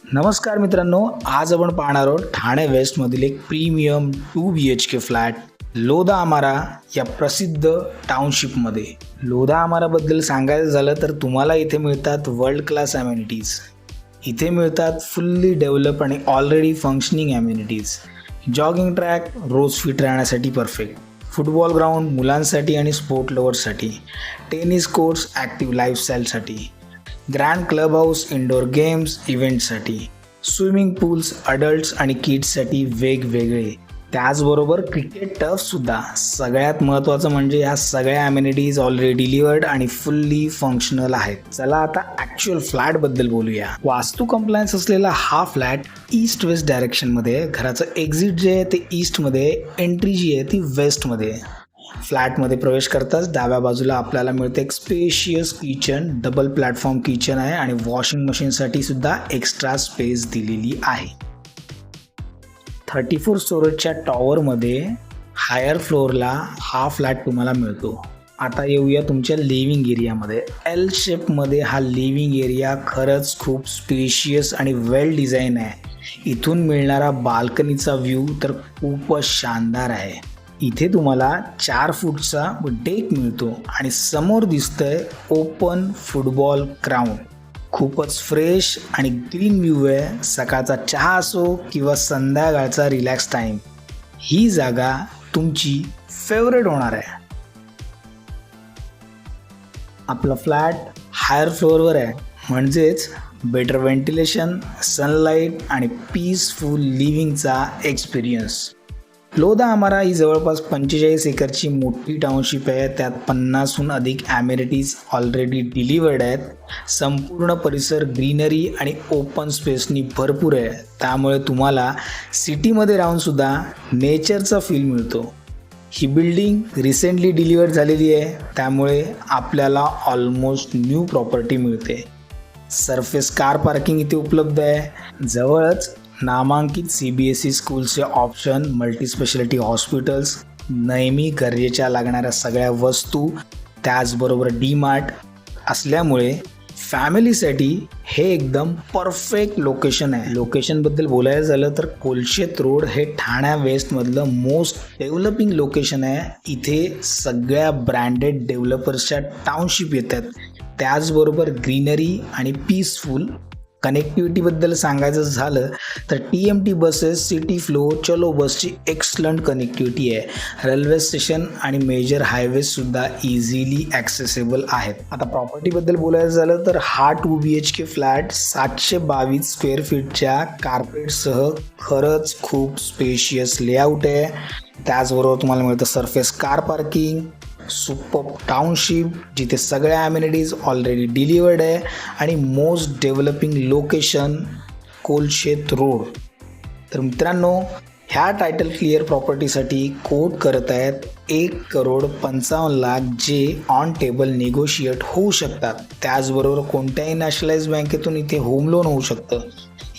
नमस्कार मित्रांनो, आज आपण पाहणार आहोत ठाणे वेस्टमधील एक प्रीमियम 2 BHK फ्लॅट लोधा आमारा या प्रसिद्ध टाउनशिपमध्ये. लोधा आमाराबद्दल सांगायचं झालं तर तुम्हाला इथे मिळतात वर्ल्ड क्लास ॲम्युनिटीज. इथे मिळतात फुल्ली डेव्हलप आणि already functioning amenities. Jogging track रोज फिट राहण्यासाठी परफेक्ट, फुटबॉल ग्राउंड मुलांसाठी आणि स्पोर्ट लवर्ससाठी, टेनिस कोर्ट्स ॲक्टिव्ह लाईफस्टाईलसाठी, grand club house indoor games इव्हेंटसाठी, स्विमिंग पूल्स अडल्ट्स आणि किड्ससाठी वेगवेगळे, त्याचबरोबर क्रिकेट टर्फसुद्धा. सगळ्यात महत्त्वाचं म्हणजे ह्या सगळ्या ॲम्युनिटीज ऑलरेडी डिलिव्हर्ड आणि फुल्ली फंक्शनल आहेत. चला आता ॲक्च्युअल फ्लॅटबद्दल बोलूया. वास्तू कंप्लायन्स असलेला हा फ्लॅट ईस्ट वेस्ट डायरेक्शनमध्ये. घराचं एक्झिट जे आहे ते ईस्टमध्ये, एंट्री जी आहे ती वेस्टमध्ये. फ्लॅटमध्ये प्रवेश करताच डाव्या बाजूला आपल्याला मिळते एक spacious kitchen. Double platform kitchen आहे आणि वॉशिंग मशीनसाठी सुद्धा एक्स्ट्रा स्पेस दिलेली आहे. 34 स्टोरेजच्या टॉवरमध्ये हायर फ्लोअरला हा फ्लॅट तुम्हाला मिळतो. आता येऊया तुमच्या लिव्हिंग एरियामध्ये. एल शेपमध्ये हा लिव्हिंग एरिया खरंच खूप स्पेशियस आणि वेल डिझाईन आहे. इथून मिळणारा बाल्कनीचा व्ह्यू तर खूपच शानदार आहे. इथे तुम्हाला 4 फूटचा डेक मिळतो आणि समोर दिसतंय ओपन फुटबॉल ग्राउंड. खूपच फ्रेश आणि ग्रीन व्ह्यू आहे. सकाळचा चहा असो किंवा संध्याकाळचा रिलॅक्स टाईम, ही जागा तुमची फेवरेट होणार आहे. आपला फ्लॅट हायर फ्लोअरवर आहे, म्हणजेच बेटर व्हेंटिलेशन, सनलाईट आणि पीसफुल लिव्हिंगचा एक्सपिरियन्स. लोधा आमारा ही जवळपास 45 एकरची मोठी टाउनशिप आहे. त्यात 50हून अधिक ॲम्युनिटीज ऑलरेडी डिलिव्हर्ड आहेत. संपूर्ण परिसर ग्रीनरी आणि ओपन स्पेसनी भरपूर आहे. त्यामुळे तुम्हाला सिटीमध्ये राहूनसुद्धा नेचरचा फील मिळतो. ही बिल्डिंग रिसेंटली डिलिव्हर्ड झालेली आहे, त्यामुळे आपल्याला ऑलमोस्ट न्यू प्रॉपर्टी मिळते. सरफेस कार पार्किंग इथे उपलब्ध आहे. जवळच नामांकित CBSE स्कूलचे ऑप्शन, मल्टीस्पेशालिटी हॉस्पिटल्स, नेहमी गरजेच्या लागणाऱ्या सगळ्या वस्तू, त्याचबरोबर DMart असल्यामुळे फॅमिलीसाठी हे एकदम परफेक्ट लोकेशन आहे. लोकेशनबद्दल बोलायचं झालं तर कोलशेत रोड हे ठाण्या वेस्टमधलं मोस्ट डेव्हलपिंग लोकेशन आहे. इथे सगळ्या ब्रँडेड डेव्हलपर्सच्या टाउनशिप येतात. त्याचबरोबर ग्रीनरी आणि पीसफुल. कनेक्टिव्हिटीबद्दल सांगायचं झालं तर TMT बसेस, सिटी फ्लो, चलो बसची एक्सलंट कनेक्टिव्हिटी आहे. रेल्वे स्टेशन आणि मेजर हायवेजसुद्धा इझिली ॲक्सेसेबल आहेत. आता प्रॉपर्टीबद्दल बोलायचं झालं तर हा 2 BHK फ्लॅट 722 स्क्वेअर फीटच्या कार्पेटसह खरंच खूप स्पेशियस लेआउट आहे. त्याचबरोबर तुम्हाला मिळतं surface car parking, super township जिथे सगळ्या ॲम्युनिटीज ऑलरेडी डिलिव्हर्ड आहे आणि most developing location Kolshet road. तर मित्रांनो, ह्या टायटल क्लिअर प्रॉपर्टीसाठी कोट करत आहेत 1,55,00,000 जे ऑन टेबल निगोशिएट होऊ शकतात. त्याचबरोबर कोणत्याही नॅशनलाइज बँकेतून इथे होम लोन होऊ शकतं.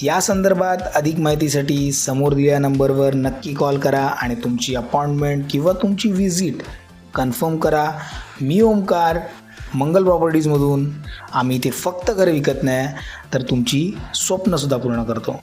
या संदर्भात अधिक माहितीसाठी समोर दिलेल्या नंबरवर नक्की कॉल करा आणि तुमची अपॉइंटमेंट किंवा तुमची व्हिजिट कन्फर्म करा. मी ओमकार, मंगल प्रॉपर्टीजमधून. आम्ही इथे फक्त घरं विकत नाही तर तुमची स्वप्नसुद्धा पूर्ण करतो.